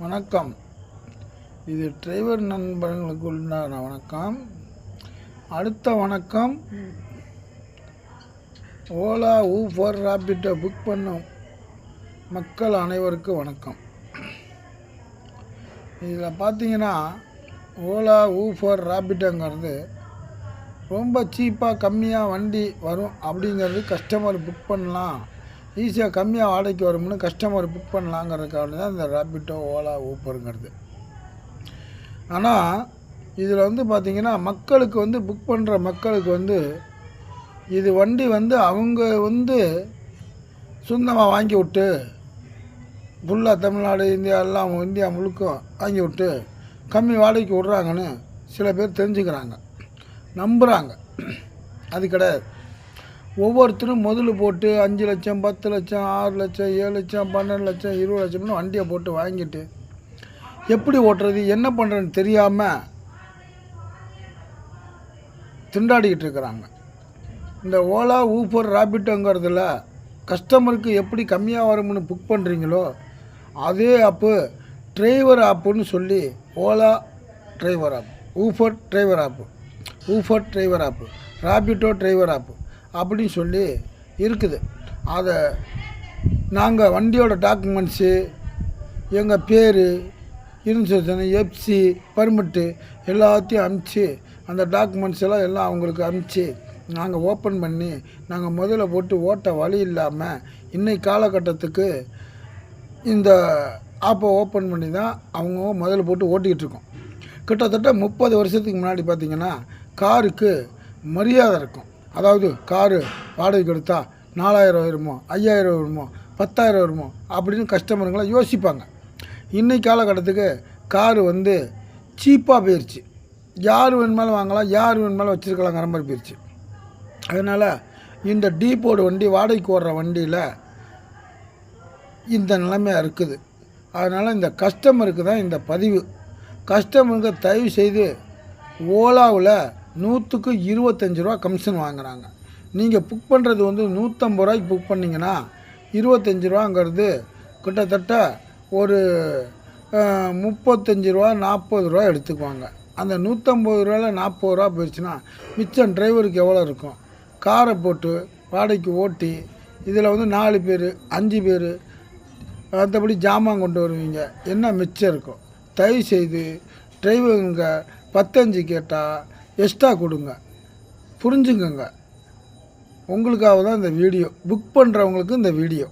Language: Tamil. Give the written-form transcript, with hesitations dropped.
வணக்கம். இது டிரைவர் நண்பர்களுக்கு உண்டான வணக்கம். அடுத்த வணக்கம், ஓலா, ஊபர், ராபிட்டோ புக் பண்ணும் மக்கள் அனைவருக்கும் வணக்கம். இதில் பார்த்தீங்கன்னா, ஓலா, ஊபர், ராபிட்டோங்கிறது ரொம்ப சீப்பாக கம்மியாக வண்டி வரும் அப்படிங்கிறது கஸ்டமர் புக் பண்ணலாம், ஈஸியாக கம்மியாக வாடகைக்கு வரும்னு கஸ்டமர் புக் பண்ணலாங்கிறதுக்காக தான் இந்த ராபிட்டோ, ஓலா, ஊபருங்கிறது. ஆனால் இதில் பார்த்திங்கன்னா, மக்களுக்கு புக் பண்ணுற மக்களுக்கு இது வண்டி அவங்க சொந்தமாக வாங்கி விட்டு ஃபுல்லாக தமிழ்நாடு, இந்தியா எல்லாம் இந்தியா முழுக்க வாங்கி விட்டு கம்மி வாடகைக்கு விட்றாங்கன்னு சில பேர் தெரிஞ்சுக்கிறாங்க, நம்புகிறாங்க. அது கிடையாது. ஒவ்வொருத்தரும் முதல்ல போட்டு 5 லட்சம், 10 லட்சம், 6 லட்சம், 7 லட்சம், 12 லட்சம், 20 லட்சம்னு வண்டியை போட்டு வாங்கிட்டு எப்படி ஓட்டுறது, என்ன பண்ணுறதுன்னு தெரியாமல் திண்டாடிக்கிட்டு இருக்கிறாங்க. இந்த ஓலா, ஊபர், ராபிட்டோங்கிறதுல கஸ்டமருக்கு எப்படி கம்மியாக வரும்னு புக் பண்ணுறீங்களோ அதே ஆப்பு டிரைவர் ஆப்புன்னு சொல்லி, Ola driver app, Uber driver app, Uber driver app, Rapido driver app அப்படின்னு சொல்லி இருக்குது. அதை நாங்கள் வண்டியோட டாக்குமெண்ட்ஸு, எங்கள் பேர், இன்சூரன்ஸ், எஃப்சி, பர்மிட்டு எல்லாத்தையும் அனுப்பிச்சி, அந்த டாக்குமெண்ட்ஸ் எல்லாம் அவங்களுக்கு அனுப்பிச்சி நாங்கள் ஓப்பன் பண்ணி, நாங்கள் முதல்ல போட்டு ஓட்ட வழி இல்லாமல் இன்றைக்கு காலகட்டத்துக்கு இந்த ஆப்பை ஓப்பன் பண்ணி தான் அவங்க முதல்ல போட்டு ஓட்டிக்கிட்டு இருக்கோம். கிட்டத்தட்ட 30 வருஷத்துக்கு முன்னாடி பார்த்திங்கன்னா, காருக்கு மரியாதை இருக்கும். அதாவது காரு வாடகைக்கு எடுத்தா 4000 வருமோ, 5000 வருமோ, 10,000 வருமோ அப்படின்னு கஸ்டமருங்களாம் யோசிப்பாங்க. இன்றைக்கி காலகட்டத்துக்கு காரு சீப்பாக போயிடுச்சு. யார் வேணுமாலும் வாங்கலாம், யார் வேணுமாலும் வச்சுருக்கலாங்கிற மாதிரி போயிடுச்சு. அதனால் இந்த டீப்போர்டு வண்டி, வாடகைக்கு ஓடுற வண்டியில் இந்த நிலைமையாக இருக்குது. அதனால் இந்த கஸ்டமருக்கு தான் இந்த பதிவு. கஸ்டமருக்கு தயவு செய்து ஓலாவில் 100க்கு 25 ரூபா கமிஷன் வாங்குகிறாங்க. நீங்கள் புக் பண்ணுறது 150 ரூபாய்க்கு புக் பண்ணிங்கன்னா 25 ரூபாங்கிறது கிட்டத்தட்ட ஒரு 35 ரூபா, 40 ரூபா எடுத்துக்குவாங்க. அந்த 150 ரூபாயில் 40 ரூபா போயிடுச்சுன்னா மிச்சம் டிரைவருக்கு எவ்வளோ இருக்கும்? காரை போட்டு வாடகைக்கு ஓட்டி இதில் 4 பேர், 5 பேர், மற்றபடி ஜாமான் கொண்டு வருவீங்க, என்ன மிச்சம் இருக்கும்? தயவுசெய்து டிரைவருங்க 15 கேட்டால் எக்ஸ்ட்ரா கொடுங்க, புரிஞ்சுக்கங்க. உங்களுக்காக தான் இந்த வீடியோ, புக் பண்ணுறவங்களுக்கு இந்த வீடியோ.